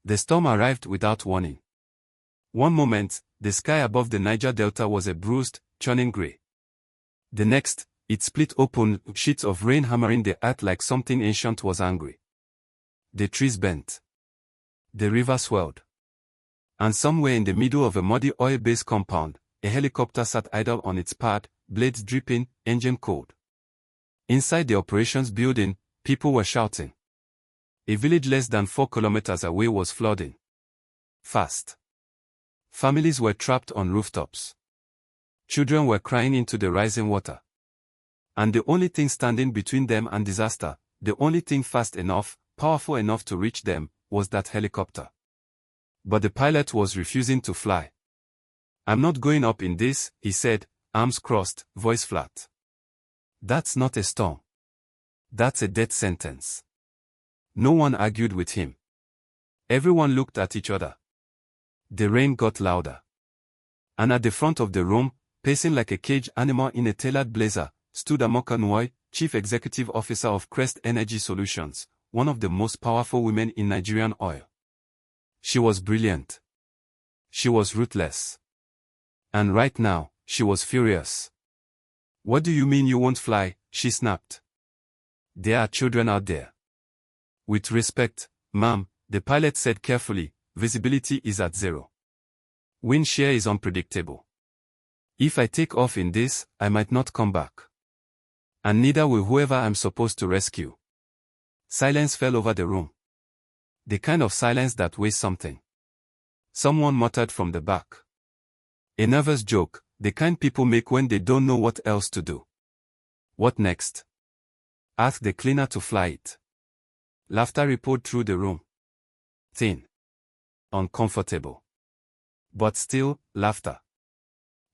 The storm arrived without warning. One moment, the sky above the Niger Delta was a bruised, churning gray. The next, it split open, sheets of rain hammering the earth like something ancient was angry. The trees bent. The river swelled. And somewhere in the middle of a muddy oil-based compound, a helicopter sat idle on its pad, blades dripping, engine cold. Inside the operations building, people were shouting. A village less than 4 kilometers away was flooding. Fast. Families were trapped on rooftops. Children were crying into the rising water. And the only thing standing between them and disaster, the only thing fast enough, powerful enough to reach them, was that helicopter. But the pilot was refusing to fly. "I'm not going up in this," he said, arms crossed, voice flat. "That's not a storm. That's a death sentence." No one argued with him. Everyone looked at each other. The rain got louder. And at the front of the room, pacing like a caged animal in a tailored blazer, stood Amaka Nwoye, Chief Executive Officer of Crest Energy Solutions, one of the most powerful women in Nigerian oil. She was brilliant. She was ruthless. And right now, she was furious. "What do you mean you won't fly?" she snapped. "There are children out there." "With respect, ma'am," the pilot said carefully, "visibility is at 0. Wind shear is unpredictable. If I take off in this, I might not come back. And neither will whoever I'm supposed to rescue." Silence fell over the room. The kind of silence that weighs something. Someone muttered from the back. A nervous joke, the kind people make when they don't know what else to do. "What next?" "Ask the cleaner to fly it." Laughter rippled through the room. Thin. Uncomfortable. But still, laughter.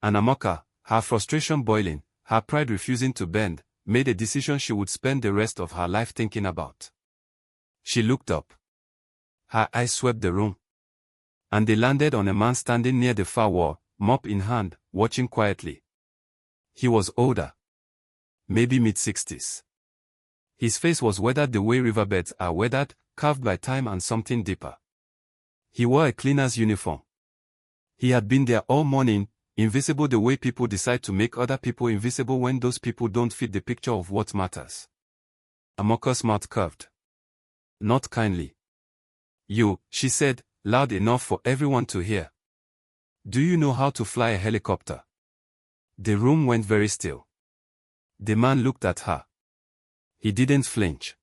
And Amaka, her frustration boiling, her pride refusing to bend, made a decision she would spend the rest of her life thinking about. She looked up. Her eyes swept the room. And they landed on a man standing near the far wall, mop in hand, watching quietly. He was older. Maybe mid-60s. His face was weathered the way riverbeds are weathered, carved by time and something deeper. He wore a cleaner's uniform. He had been there all morning, invisible the way people decide to make other people invisible when those people don't fit the picture of what matters. Amaka's mouth curved. Not kindly. "You," she said, loud enough for everyone to hear. "Do you know how to fly a helicopter?" The room went very still. The man looked at her. He didn't flinch.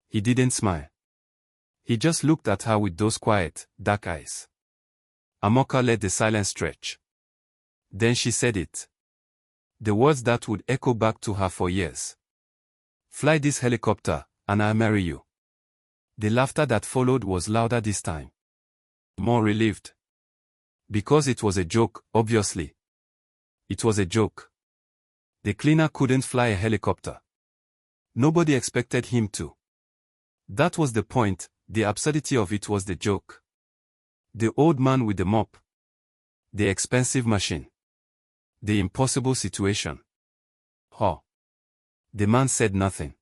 He didn't smile. He just looked at her with those quiet, dark eyes. Amaka let the silence stretch. Then she said it. The words that would echo back to her for years. "Fly this helicopter, and I'll marry you." The laughter that followed was louder this time. More relieved. Because it was a joke, obviously. It was a joke. The cleaner couldn't fly a helicopter. Nobody expected him to. That was the point, the absurdity of it was the joke. The old man with the mop. The expensive machine. The impossible situation. Huh. The man said nothing.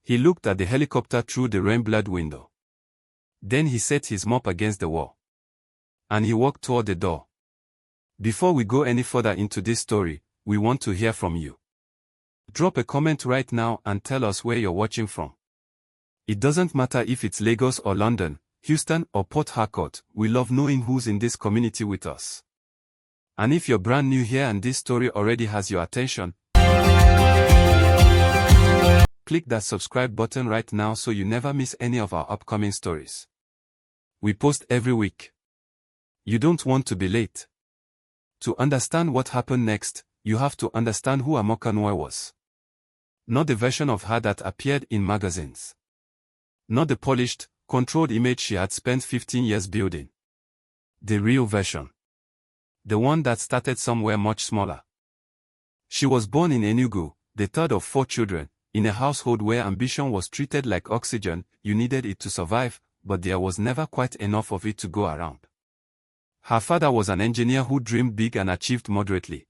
He looked at the helicopter through the rain-blurred window. Then he set his mop against the wall. And he walked toward the door. "Before we go any further into this story, we want to hear from you. Drop a comment right now and tell us where you're watching from. It doesn't matter if it's Lagos or London, Houston or Port Harcourt, we love knowing who's in this community with us. And if you're brand new here and this story already has your attention, click that subscribe button right now so you never miss any of our upcoming stories. We post every week. You don't want to be late. To understand what happened next, you have to understand who Amaka Nwoye was. Not the version of her that appeared in magazines. Not the polished, controlled image she had spent 15 years building. The real version. The one that started somewhere much smaller. She was born in Enugu, the third of 4 children, in a household where ambition was treated like oxygen. You needed it to survive, but there was never quite enough of it to go around. Her father was an engineer who dreamed big and achieved moderately.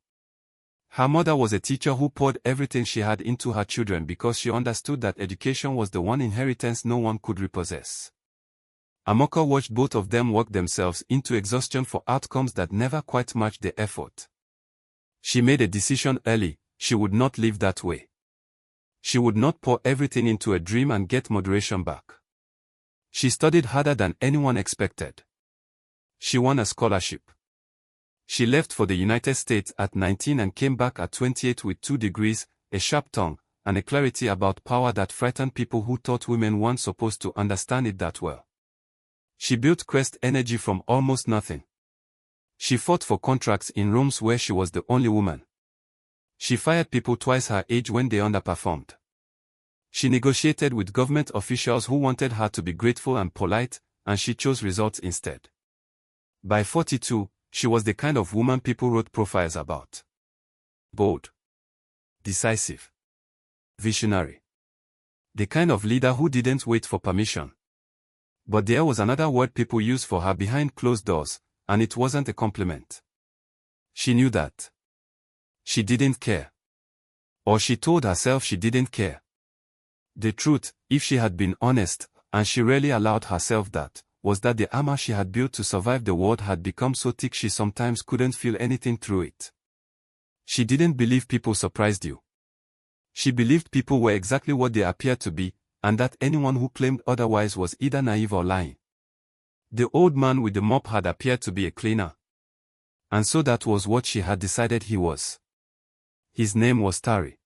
Her mother was a teacher who poured everything she had into her children because she understood that education was the one inheritance no one could repossess. Amaka watched both of them work themselves into exhaustion for outcomes that never quite matched the effort. She made a decision early: she would not live that way. She would not pour everything into a dream and get moderation back. She studied harder than anyone expected. She won a scholarship. She left for the United States at 19 and came back at 28 with 2 degrees, a sharp tongue, and a clarity about power that frightened people who thought women weren't supposed to understand it that well. She built Quest Energy from almost nothing. She fought for contracts in rooms where she was the only woman. She fired people twice her age when they underperformed. She negotiated with government officials who wanted her to be grateful and polite, and she chose results instead. By 42, she was the kind of woman people wrote profiles about. Bold. Decisive. Visionary. The kind of leader who didn't wait for permission. But there was another word people used for her behind closed doors, and it wasn't a compliment. She knew that. She didn't care. Or she told herself she didn't care. The truth, if she had been honest, and she rarely allowed herself that, was that the armor she had built to survive the world had become so thick she sometimes couldn't feel anything through it. She didn't believe people surprised you. She believed people were exactly what they appeared to be, and that anyone who claimed otherwise was either naive or lying. The old man with the mop had appeared to be a cleaner. And so that was what she had decided he was. His name was Tari.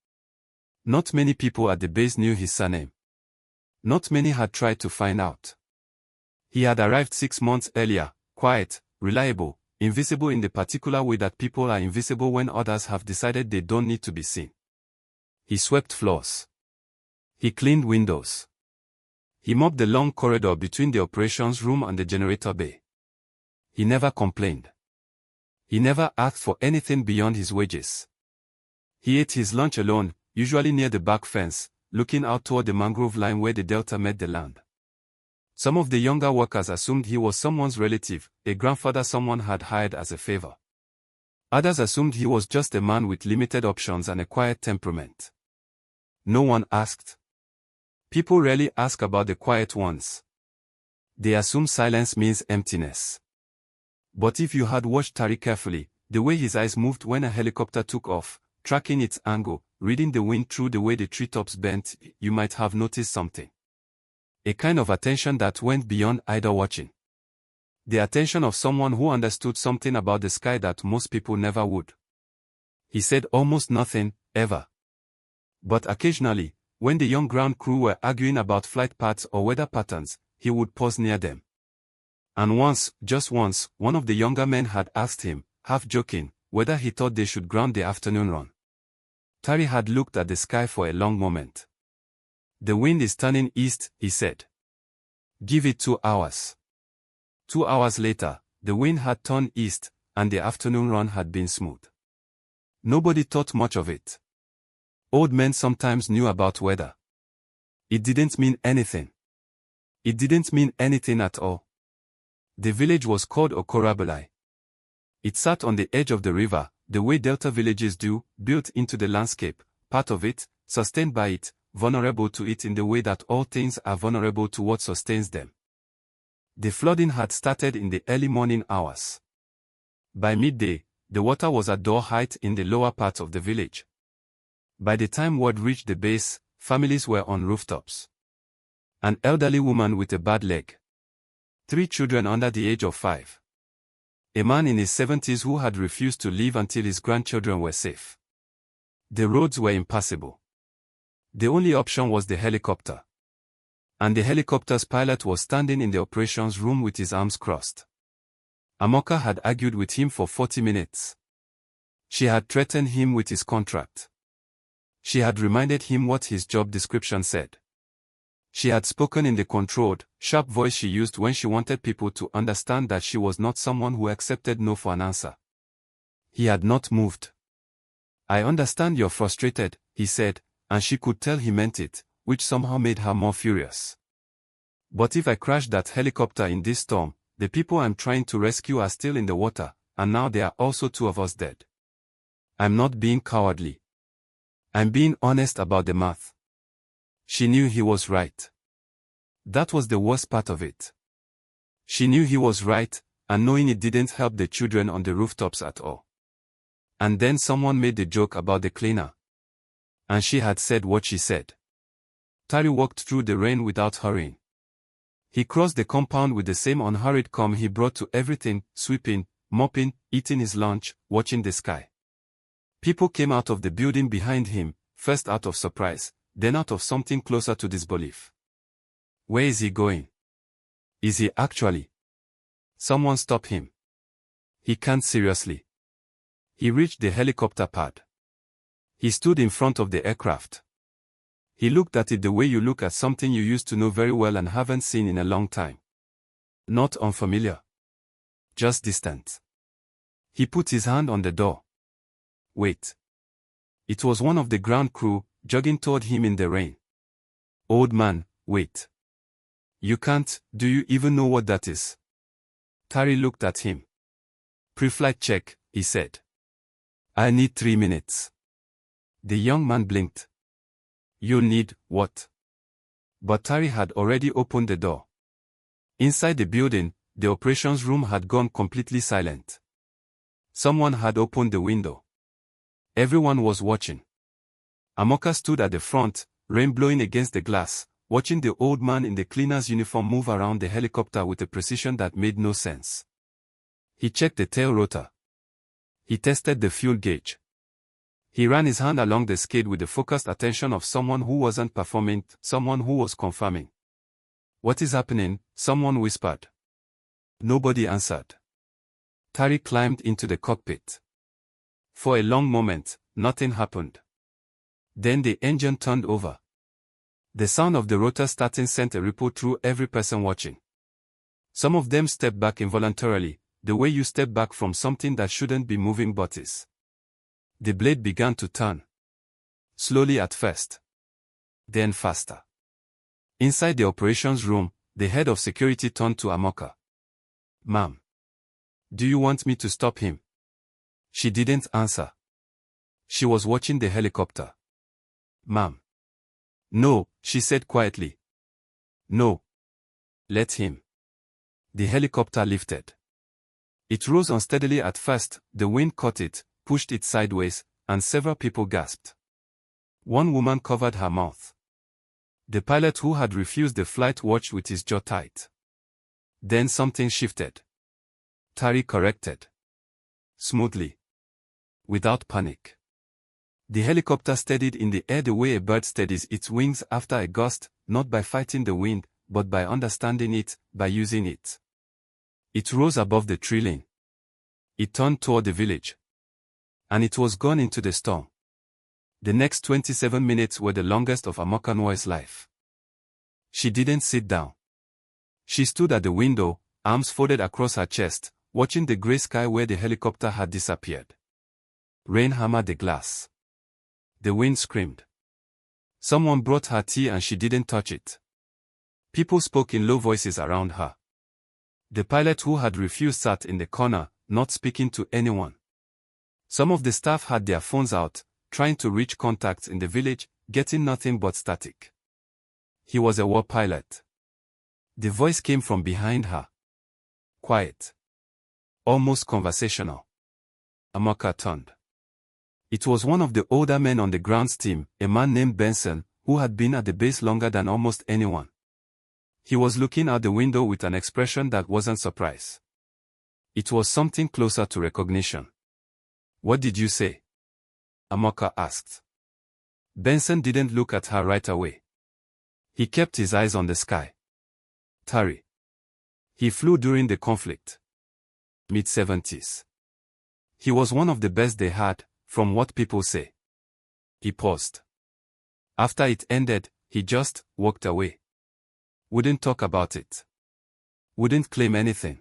Not many people at the base knew his surname. Not many had tried to find out. He had arrived 6 months earlier, quiet, reliable, invisible in the particular way that people are invisible when others have decided they don't need to be seen. He swept floors. He cleaned windows. He mopped the long corridor between the operations room and the generator bay. He never complained. He never asked for anything beyond his wages. He ate his lunch alone, usually near the back fence, looking out toward the mangrove line where the delta met the land. Some of the younger workers assumed he was someone's relative, a grandfather someone had hired as a favor. Others assumed he was just a man with limited options and a quiet temperament. No one asked. People rarely ask about the quiet ones. They assume silence means emptiness. But if you had watched Tari carefully, the way his eyes moved when a helicopter took off, tracking its angle, reading the wind through the way the treetops bent, you might have noticed something. A kind of attention that went beyond idle watching. The attention of someone who understood something about the sky that most people never would. He said almost nothing, ever. But occasionally, when the young ground crew were arguing about flight paths or weather patterns, he would pause near them. And once, just once, one of the younger men had asked him, half joking, whether he thought they should ground the afternoon run. Tari had looked at the sky for a long moment. The wind is turning east, he said. Give it 2 hours. 2 hours later, the wind had turned east, and the afternoon run had been smooth. Nobody thought much of it. Old men sometimes knew about weather. It didn't mean anything. It didn't mean anything at all. The village was called Okorabelai. It sat on the edge of the river, the way delta villages do, built into the landscape, part of it, sustained by it, vulnerable to it in the way that all things are vulnerable to what sustains them. The flooding had started in the early morning hours. By midday, the water was at door height in the lower parts of the village. By the time word reached the base, families were on rooftops. An elderly woman with a bad leg. 3 children under the age of 5. A man in his 70s who had refused to leave until his grandchildren were safe. The roads were impassable. The only option was the helicopter. And the helicopter's pilot was standing in the operations room with his arms crossed. Amaka had argued with him for 40 minutes. She had threatened him with his contract. She had reminded him what his job description said. She had spoken in the controlled, sharp voice she used when she wanted people to understand that she was not someone who accepted no for an answer. He had not moved. I understand you're frustrated, he said, and she could tell he meant it, which somehow made her more furious. But if I crash that helicopter in this storm, the people I'm trying to rescue are still in the water, and now there are also 2 of us dead. I'm not being cowardly. I'm being honest about the math. She knew he was right. That was the worst part of it. She knew he was right, and knowing it didn't help the children on the rooftops at all. And then someone made the joke about the cleaner. And she had said what she said. Tari walked through the rain without hurrying. He crossed the compound with the same unhurried calm he brought to everything, sweeping, mopping, eating his lunch, watching the sky. People came out of the building behind him, first out of surprise, then out of something closer to disbelief. Where is he going? Is he actually? Someone stop him. He can't seriously. He reached the helicopter pad. He stood in front of the aircraft. He looked at it the way you look at something you used to know very well and haven't seen in a long time. Not unfamiliar. Just distant. He put his hand on the door. Wait. It was one of the ground crew, jogging toward him in the rain. Old man, wait. You can't, do you even know what that is? Tari looked at him. Pre-flight check, he said. I need 3 minutes. The young man blinked. You'll need, what? But Tari had already opened the door. Inside the building, the operations room had gone completely silent. Someone had opened the window. Everyone was watching. Amaka stood at the front, rain blowing against the glass, watching the old man in the cleaner's uniform move around the helicopter with a precision that made no sense. He checked the tail rotor. He tested the fuel gauge. He ran his hand along the skid with the focused attention of someone who wasn't performing, someone who was confirming. What is happening? Someone whispered. Nobody answered. Tari climbed into the cockpit. For a long moment, nothing happened. Then the engine turned over. The sound of the rotor starting sent a ripple through every person watching. Some of them stepped back involuntarily, the way you step back from something that shouldn't be moving but is. The blade began to turn. Slowly at first. Then faster. Inside the operations room, the head of security turned to Amaka. Ma'am. Do you want me to stop him? She didn't answer. She was watching the helicopter. Ma'am. No, she said quietly. No. Let him. The helicopter lifted. It rose unsteadily at first, the wind caught it, pushed it sideways, and several people gasped. One woman covered her mouth. The pilot who had refused the flight watched with his jaw tight. Then something shifted. Tari corrected. Smoothly. Without panic. The helicopter steadied in the air the way a bird steadies its wings after a gust, not by fighting the wind, but by understanding it, by using it. It rose above the tree line. It turned toward the village. And it was gone into the storm. The next 27 minutes were the longest of Amaka Nwoye's life. She didn't sit down. She stood at the window, arms folded across her chest, watching the gray sky where the helicopter had disappeared. Rain hammered the glass. The wind screamed. Someone brought her tea and she didn't touch it. People spoke in low voices around her. The pilot who had refused sat in the corner, not speaking to anyone. Some of the staff had their phones out, trying to reach contacts in the village, getting nothing but static. He was a war pilot. The voice came from behind her. Quiet. Almost conversational. Amaka turned. It was one of the older men on the grounds team, a man named Benson, who had been at the base longer than almost anyone. He was looking out the window with an expression that wasn't surprise. It was something closer to recognition. What did you say? Amaka asked. Benson didn't look at her right away. He kept his eyes on the sky. Tari. He flew during the conflict. Mid-70s. He was one of the best they had, from what people say. He paused. After it ended, he just walked away. Wouldn't talk about it. Wouldn't claim anything.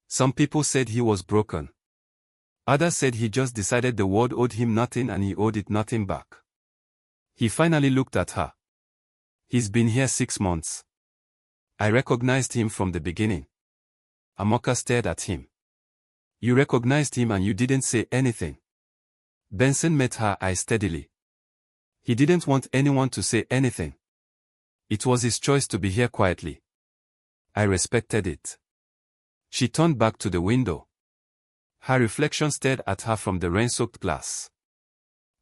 Some people said he was broken. Others said he just decided the world owed him nothing and he owed it nothing back. He finally looked at her. He's been here 6 months. I recognized him from the beginning. Amaka stared at him. You recognized him and you didn't say anything. Benson met her eyes steadily. He didn't want anyone to say anything. It was his choice to be here quietly. I respected it. She turned back to the window. Her reflection stared at her from the rain-soaked glass.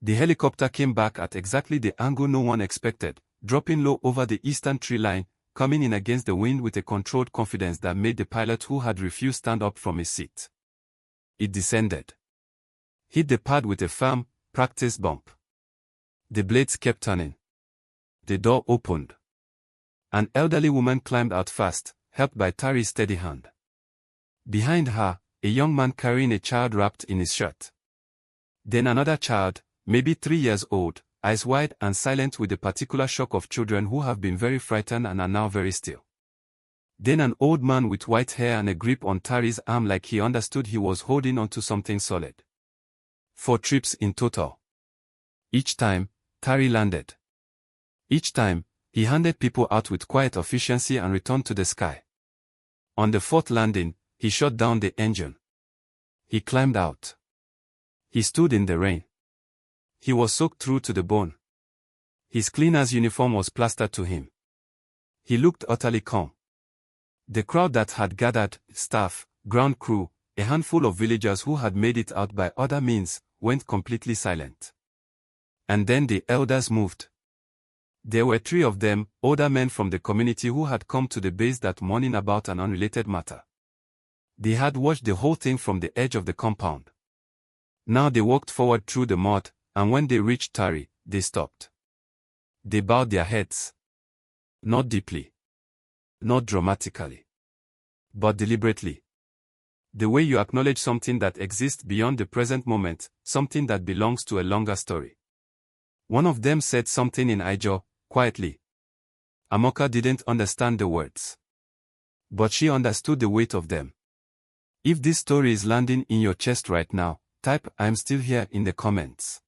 The helicopter came back at exactly the angle no one expected, dropping low over the eastern tree line, coming in against the wind with a controlled confidence that made the pilot who had refused stand up from his seat. It descended. Hit the pad with a firm, practiced bump. The blades kept turning. The door opened. An elderly woman climbed out fast, helped by Tari's steady hand. Behind her, a young man carrying a child wrapped in his shirt. Then another child, maybe 3 years old, eyes wide and silent with the particular shock of children who have been very frightened and are now very still. Then an old man with white hair and a grip on Tari's arm like he understood he was holding onto something solid. 4 trips in total. Each time, Tari landed. Each time, he handed people out with quiet efficiency and returned to the sky. On the 4th landing, he shut down the engine. He climbed out. He stood in the rain. He was soaked through to the bone. His cleaner's uniform was plastered to him. He looked utterly calm. The crowd that had gathered, staff, ground crew, a handful of villagers who had made it out by other means, went completely silent. And then the elders moved. There were 3 of them, older men from the community who had come to the base that morning about an unrelated matter. They had watched the whole thing from the edge of the compound. Now they walked forward through the mud, and when they reached Tari, they stopped. They bowed their heads. Not deeply. Not dramatically. But deliberately. The way you acknowledge something that exists beyond the present moment, something that belongs to a longer story. One of them said something in Ijaw, quietly. Amaka didn't understand the words. But she understood the weight of them. If this story is landing in your chest right now, type "I'm still here" in the comments.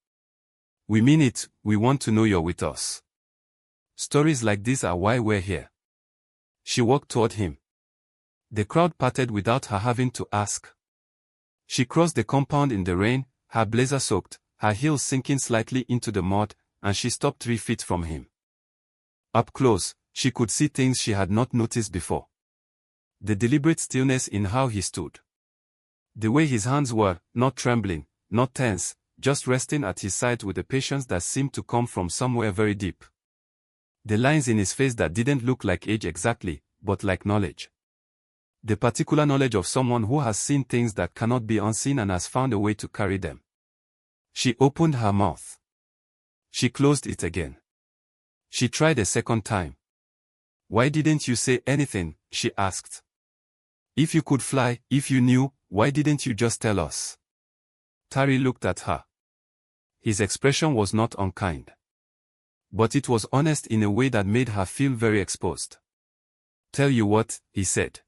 We mean it, we want to know you're with us. Stories like this are why we're here. She walked toward him. The crowd parted without her having to ask. She crossed the compound in the rain, her blazer soaked, her heels sinking slightly into the mud, and she stopped 3 feet from him. Up close, she could see things she had not noticed before. The deliberate stillness in how he stood. The way his hands were, not trembling, not tense, just resting at his side with a patience that seemed to come from somewhere very deep. The lines in his face that didn't look like age exactly, but like knowledge. The particular knowledge of someone who has seen things that cannot be unseen and has found a way to carry them. She opened her mouth. She closed it again. She tried a second time. "Why didn't you say anything?" she asked. "If you could fly, if you knew, why didn't you just tell us?" Tari looked at her. His expression was not unkind. But it was honest in a way that made her feel very exposed. "Tell you what," he said.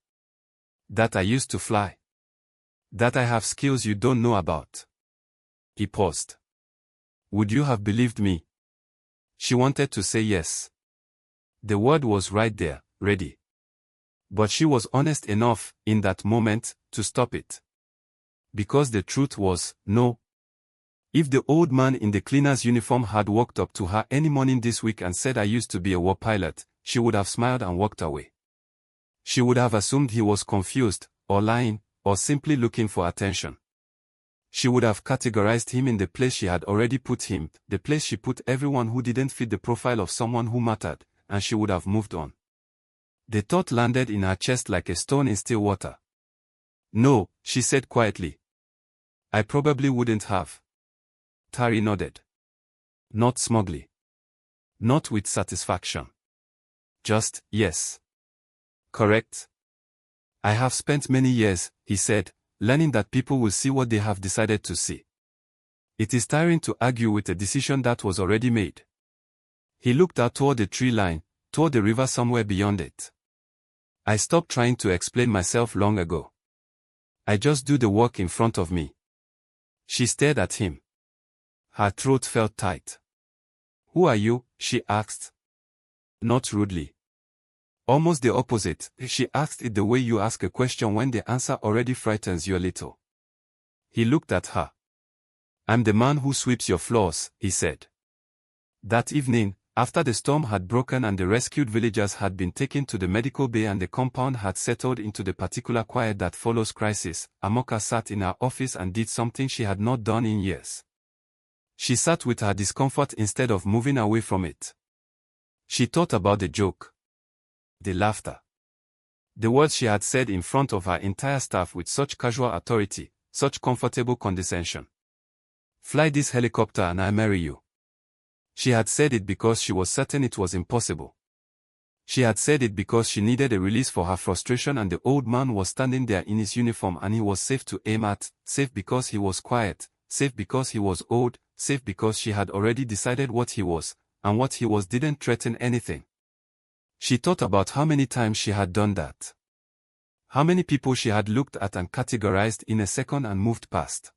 "That I used to fly. That I have skills you don't know about." He paused. "Would you have believed me?" She wanted to say yes. The word was right there, ready. But she was honest enough, in that moment, to stop it. Because the truth was, no. If the old man in the cleaner's uniform had walked up to her any morning this week and said, "I used to be a war pilot," she would have smiled and walked away. She would have assumed he was confused, or lying, or simply looking for attention. She would have categorized him in the place she had already put him, the place she put everyone who didn't fit the profile of someone who mattered, and she would have moved on. The thought landed in her chest like a stone in still water. "No," she said quietly. "I probably wouldn't have." Tari nodded. Not smugly. Not with satisfaction. Just, yes. "Correct. I have spent many years," he said, "learning that people will see what they have decided to see. It is tiring to argue with a decision that was already made." He looked out toward the tree line, toward the river somewhere beyond it. "I stopped trying to explain myself long ago. I just do the work in front of me." She stared at him. Her throat felt tight. "Who are you?" she asked. Not rudely. Almost the opposite, she asked it the way you ask a question when the answer already frightens you a little. He looked at her. "I'm the man who sweeps your floors," he said. That evening, After the storm had broken and the rescued villagers had been taken to the medical bay and the compound had settled into the particular quiet that follows crisis, Amaka sat in her office and did something she had not done in years. She sat with her discomfort instead of moving away from it. She thought about the joke, the laughter, the words she had said in front of her entire staff with such casual authority, such comfortable condescension. "Fly this helicopter and I marry you." She had said it because she was certain it was impossible. She had said it because she needed a release for her frustration, and the old man was standing there in his uniform and he was safe to aim at, safe because he was quiet, safe because he was old, safe because she had already decided what he was, and what he was didn't threaten anything. She thought about how many times she had done that. How many people she had looked at and categorized in a second and moved past.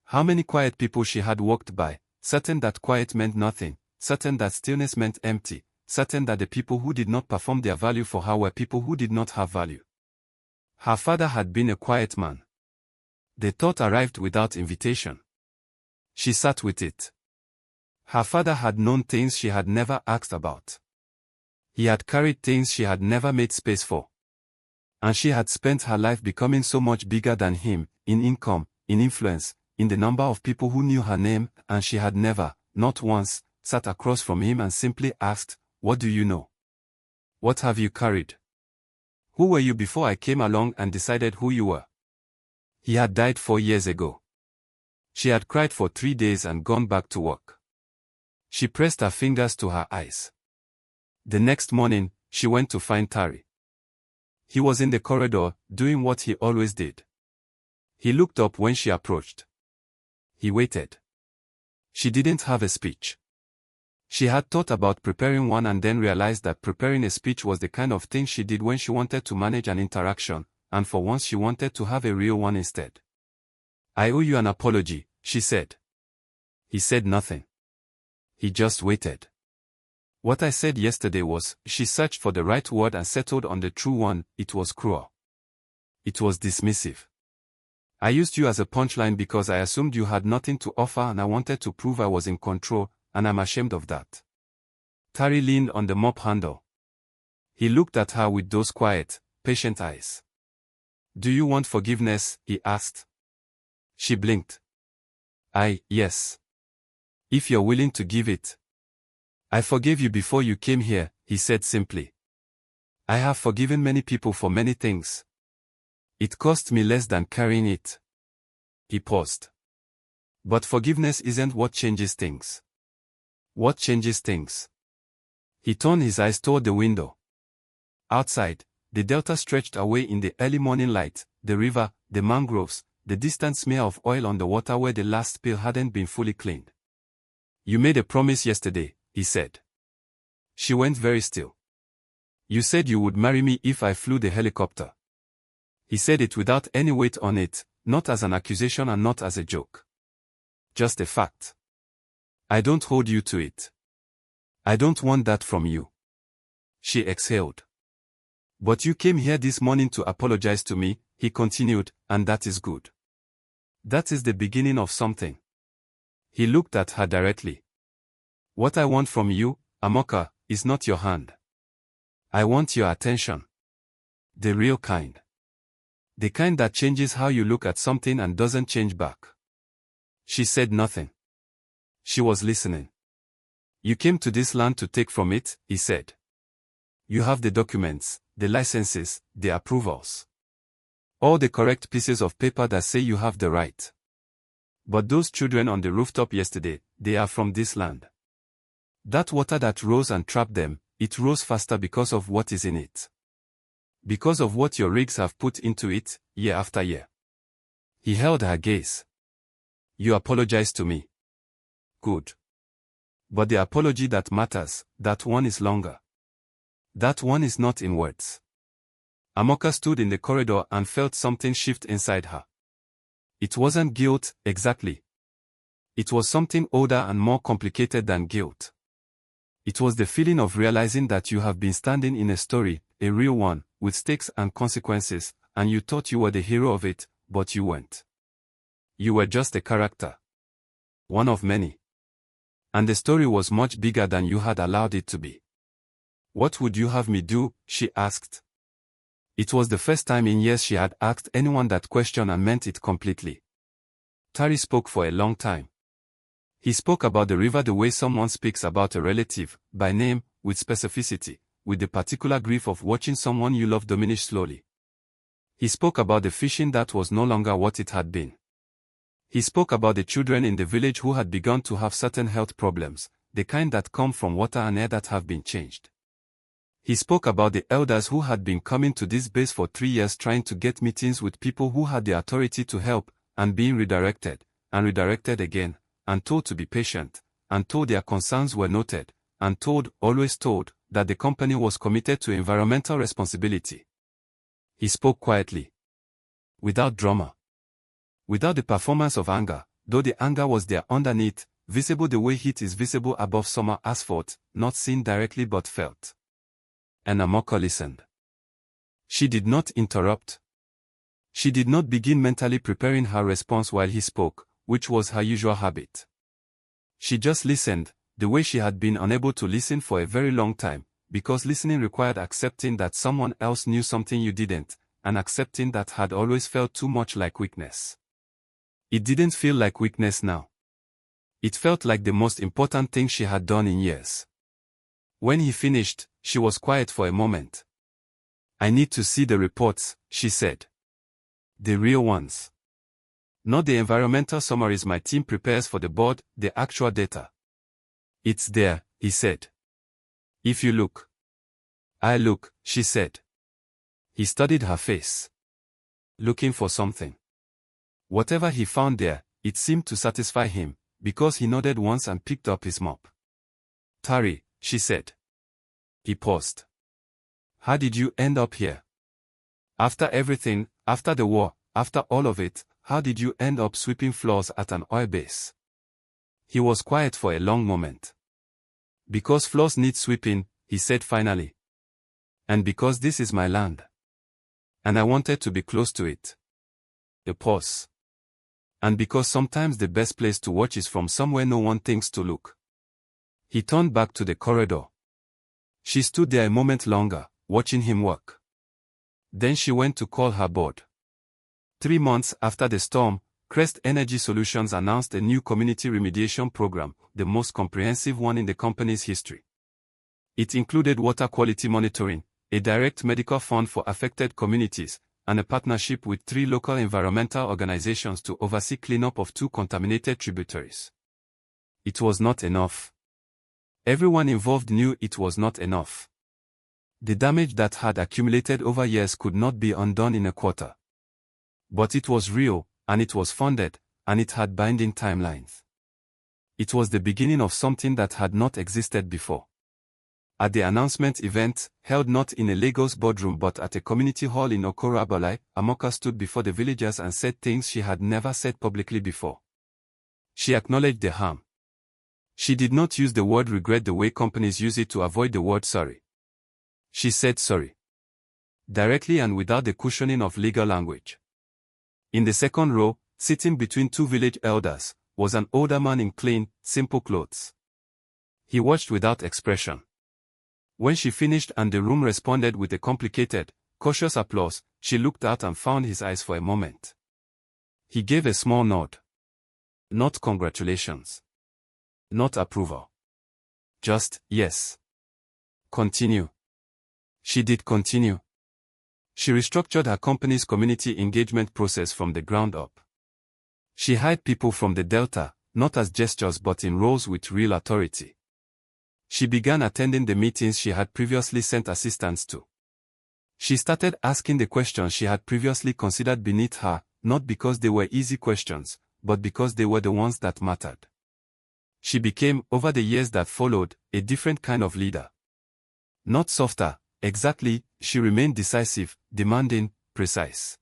How many quiet people she had walked by, certain that quiet meant nothing, certain that stillness meant empty, certain that the people who did not perform their value for her were people who did not have value. Her father had been a quiet man. The thought arrived without invitation. She sat with it. Her father had known things she had never asked about. He had carried things she had never made space for. And she had spent her life becoming so much bigger than him, in income, in influence, in the number of people who knew her name, and she had never, not once, sat across from him and simply asked, "What do you know? What have you carried? Who were you before I came along and decided who you were?" He had died 4 years ago. She had cried for 3 days and gone back to work. She pressed her fingers to her eyes. The next morning, she went to find Tari. He was in the corridor, doing what he always did. He looked up when she approached. He waited. She didn't have a speech. She had thought about preparing one and then realized that preparing a speech was the kind of thing she did when she wanted to manage an interaction, and for once she wanted to have a real one instead. "I owe you an apology," she said. He said nothing. He just waited. "What I said yesterday was," she searched for the right word and settled on the true one, "it was cruel. It was dismissive. I used you as a punchline because I assumed you had nothing to offer and I wanted to prove I was in control, and I'm ashamed of that." Tari leaned on the mop handle. He looked at her with those quiet, patient eyes. "Do you want forgiveness?" he asked. She blinked. Yes. If you're willing to give it." "I forgave you before you came here," he said simply. "I have forgiven many people for many things. It cost me less than carrying it." He paused. "But forgiveness isn't what changes things. What changes things?" He turned his eyes toward the window. Outside, the delta stretched away in the early morning light, the river, the mangroves, the distant smear of oil on the water where the last spill hadn't been fully cleaned. "You made a promise yesterday," he said. She went very still. "You said you would marry me if I flew the helicopter." He said it without any weight on it, not as an accusation and not as a joke. Just a fact. "I don't hold you to it. I don't want that from you." She exhaled. "But you came here this morning to apologize to me," he continued, "and that is good. That is the beginning of something." He looked at her directly. "What I want from you, Amaka, is not your hand. I want your attention. The real kind. The kind that changes how you look at something and doesn't change back." She said nothing. She was listening. "You came to this land to take from it," he said. "You have the documents, the licenses, the approvals. All the correct pieces of paper that say you have the right. But those children on the rooftop yesterday, they are from this land. That water that rose and trapped them, it rose faster because of what is in it. Because of what your rigs have put into it, year after year." He held her gaze. "You apologize to me. Good. But the apology that matters, that one is longer. That one is not in words." Amaka stood in the corridor and felt something shift inside her. It wasn't guilt, exactly. It was something older and more complicated than guilt. It was the feeling of realizing that you have been standing in a story, a real one, with stakes and consequences, and you thought you were the hero of it, but you weren't. You were just a character. One of many. And the story was much bigger than you had allowed it to be. What would you have me do? She asked. It was the first time in years she had asked anyone that question and meant it completely. Tari spoke for a long time. He spoke about the river the way someone speaks about a relative, by name, with specificity, with the particular grief of watching someone you love diminish slowly. He spoke about the fishing that was no longer what it had been. He spoke about the children in the village who had begun to have certain health problems, the kind that come from water and air that have been changed. He spoke about the elders who had been coming to this base for 3 years trying to get meetings with people who had the authority to help, and being redirected, and redirected again, and told to be patient, and told their concerns were noted, and told, always told, that the company was committed to environmental responsibility. He spoke quietly. Without drama. Without the performance of anger, though the anger was there underneath, visible the way heat is visible above summer asphalt, not seen directly but felt. And Amaka listened. She did not interrupt. She did not begin mentally preparing her response while he spoke, which was her usual habit. She just listened, the way she had been unable to listen for a very long time, because listening required accepting that someone else knew something you didn't, and accepting that had always felt too much like weakness. It didn't feel like weakness now. It felt like the most important thing she had done in years. When he finished, she was quiet for a moment. I need to see the reports, she said. The real ones. Not the environmental summaries my team prepares for the board, the actual data. It's there, he said. If you look. I look, she said. He studied her face. Looking for something. Whatever he found there, it seemed to satisfy him, because he nodded once and picked up his mop. Tari, she said. He paused. How did you end up here? After everything, after the war, after all of it, how did you end up sweeping floors at an oil base? He was quiet for a long moment. Because floors need sweeping, he said finally. And because this is my land. And I wanted to be close to it. A pause. And because sometimes the best place to watch is from somewhere no one thinks to look. He turned back to the corridor. She stood there a moment longer, watching him work. Then she went to call her board. 3 months after the storm, Crest Energy Solutions announced a new community remediation program, the most comprehensive one in the company's history. It included water quality monitoring, a direct medical fund for affected communities, and a partnership with 3 local environmental organizations to oversee cleanup of 2 contaminated tributaries. It was not enough. Everyone involved knew it was not enough. The damage that had accumulated over years could not be undone in a quarter. But it was real, and it was funded, and it had binding timelines. It was the beginning of something that had not existed before. At the announcement event, held not in a Lagos boardroom but at a community hall in Okoro Abalai, Amaka stood before the villagers and said things she had never said publicly before. She acknowledged the harm. She did not use the word regret the way companies use it to avoid the word sorry. She said sorry. Directly and without the cushioning of legal language. In the second row, sitting between 2 village elders, was an older man in clean, simple clothes. He watched without expression. When she finished and the room responded with a complicated, cautious applause, she looked out and found his eyes for a moment. He gave a small nod. Not congratulations. Not approval. Just, yes. Continue. She did continue. She restructured her company's community engagement process from the ground up. She hired people from the Delta, not as gestures but in roles with real authority. She began attending the meetings she had previously sent assistants to. She started asking the questions she had previously considered beneath her, not because they were easy questions, but because they were the ones that mattered. She became, over the years that followed, a different kind of leader. Not softer, exactly, she remained decisive, demanding, precise.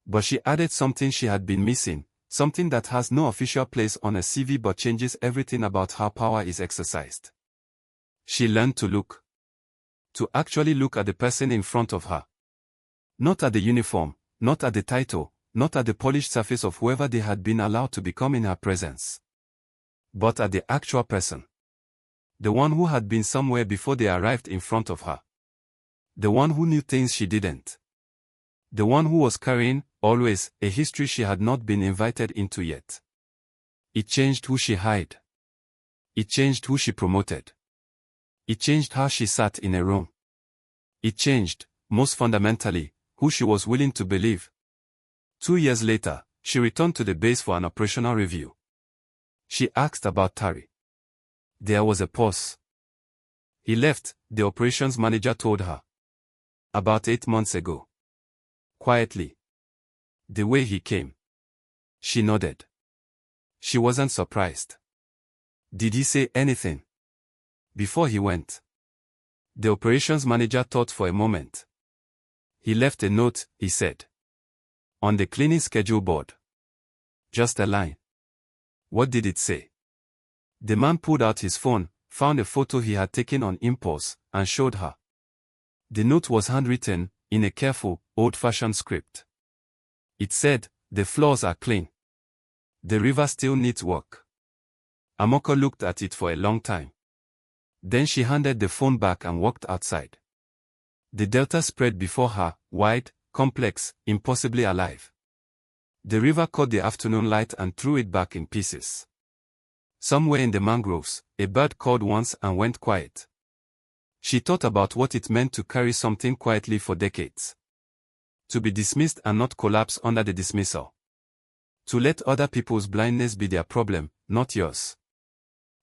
But she added something she had been missing, something that has no official place on a CV but changes everything about how power is exercised. She learned to look. To actually look at the person in front of her. Not at the uniform, not at the title, not at the polished surface of whoever they had been allowed to become in her presence. but at the actual person. The one who had been somewhere before they arrived in front of her. The one who knew things she didn't. The one who was carrying, always, a history she had not been invited into yet. It changed who she hid. It changed who she promoted. It changed how she sat in a room. It changed, most fundamentally, who she was willing to believe. 2 years later, she returned to the base for an operational review. She asked about Tari. There was a pause. He left, the operations manager told her. About 8 months ago. Quietly. The way he came. She nodded. She wasn't surprised. Did he say anything? Before he went. The operations manager thought for a moment. He left a note, he said. On the cleaning schedule board. Just a line. What did it say? The man pulled out his phone, found a photo he had taken on impulse, and showed her. The note was handwritten, in a careful, old-fashioned script. It said, "The floors are clean. The river still needs work." Amaka looked at it for a long time. Then she handed the phone back and walked outside. The delta spread before her, wide, complex, impossibly alive. The river caught the afternoon light and threw it back in pieces. Somewhere in the mangroves, a bird called once and went quiet. She thought about what it meant to carry something quietly for decades. To be dismissed and not collapse under the dismissal. To let other people's blindness be their problem, not yours.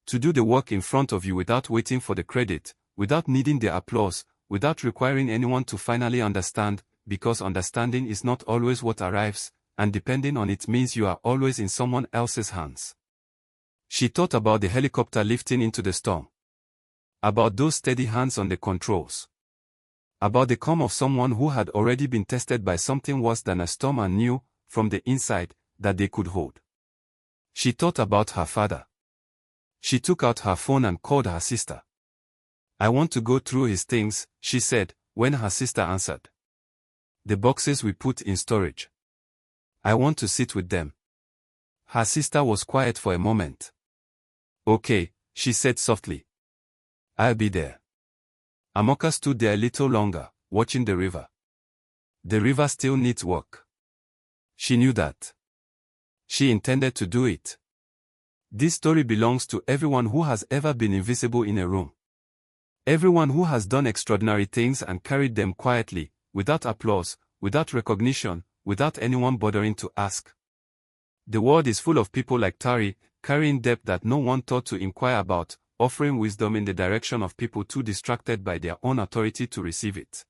To do the work in front of you without waiting for the credit, without needing the applause, without requiring anyone to finally understand, because understanding is not always what arrives, and depending on it means you are always in someone else's hands. She thought about the helicopter lifting into the storm. About those steady hands on the controls. About the calm of someone who had already been tested by something worse than a storm and knew, from the inside, that they could hold. She thought about her father. She took out her phone and called her sister. "I want to go through his things," she said, when her sister answered. "The boxes we put in storage. I want to sit with them." Her sister was quiet for a moment. "Okay," she said softly. "I'll be there." Amaka stood there a little longer, watching the river. The river still needs work. She knew that. She intended to do it. This story belongs to everyone who has ever been invisible in a room. Everyone who has done extraordinary things and carried them quietly, without applause, without recognition, without anyone bothering to ask. The world is full of people like Tari, carrying depth that no one thought to inquire about, offering wisdom in the direction of people too distracted by their own authority to receive it.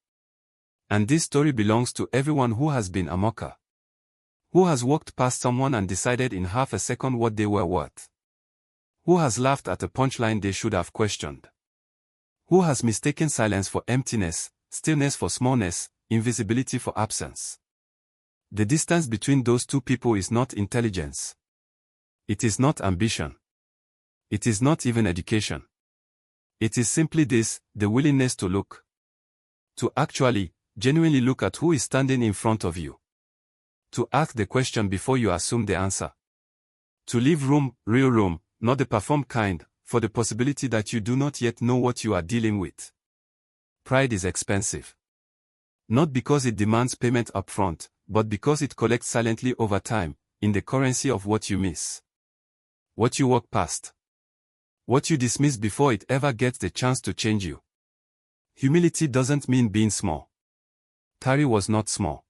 And this story belongs to everyone who has been Amaka. Who has walked past someone and decided in half a second what they were worth. Who has laughed at a punchline they should have questioned. Who has mistaken silence for emptiness, stillness for smallness, invisibility for absence. The distance between those two people is not intelligence. It is not ambition. It is not even education. It is simply this, the willingness to look. To actually, genuinely look at who is standing in front of you. To ask the question before you assume the answer. To leave room, real room, not the performed kind, for the possibility that you do not yet know what you are dealing with. Pride is expensive. Not because it demands payment upfront, but because it collects silently over time, in the currency of what you miss. What you walk past. What you dismiss before it ever gets the chance to change you. Humility doesn't mean being small. Tari was not small.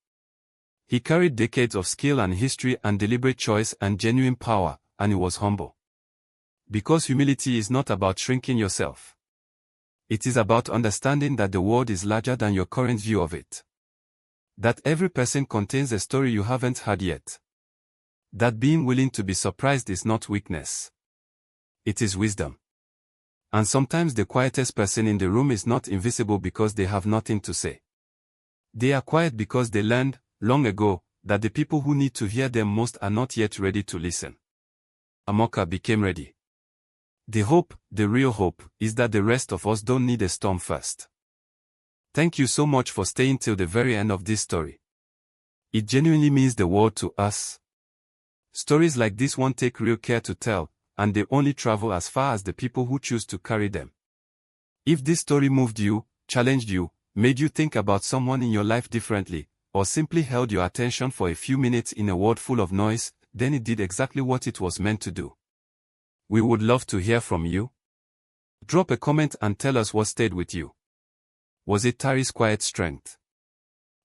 He carried decades of skill and history and deliberate choice and genuine power, and he was humble. Because humility is not about shrinking yourself. It is about understanding that the world is larger than your current view of it. That every person contains a story you haven't heard yet. That being willing to be surprised is not weakness. It is wisdom. And sometimes the quietest person in the room is not invisible because they have nothing to say. They are quiet because they learned, long ago, that the people who need to hear them most are not yet ready to listen. Amaka became ready. The hope, the real hope, is that the rest of us don't need a storm first. Thank you so much for staying till the very end of this story. It genuinely means the world to us. Stories like this one take real care to tell, and they only travel as far as the people who choose to carry them. If this story moved you, challenged you, made you think about someone in your life differently, or simply held your attention for a few minutes in a world full of noise, then it did exactly what it was meant to do. We would love to hear from you. Drop a comment and tell us what stayed with you. Was it Tari's quiet strength?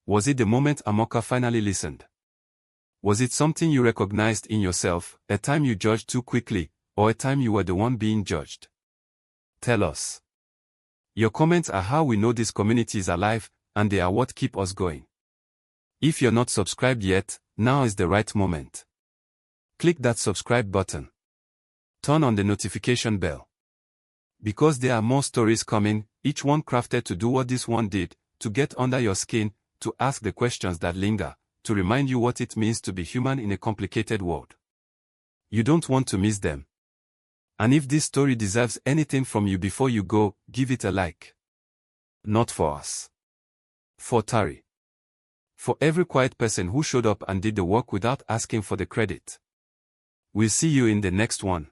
Was it the moment Amaka finally listened? Was it something you recognized in yourself, a time you judged too quickly, or a time you were the one being judged? Tell us. Your comments are how we know this community is alive, and they are what keep us going. If you're not subscribed yet, now is the right moment. Click that subscribe button. Turn on the notification bell. Because there are more stories coming, each one crafted to do what this one did, to get under your skin, to ask the questions that linger, to remind you what it means to be human in a complicated world. You don't want to miss them. And if this story deserves anything from you before you go, give it a like. Not for us. For Tari. For every quiet person who showed up and did the work without asking for the credit. We'll see you in the next one.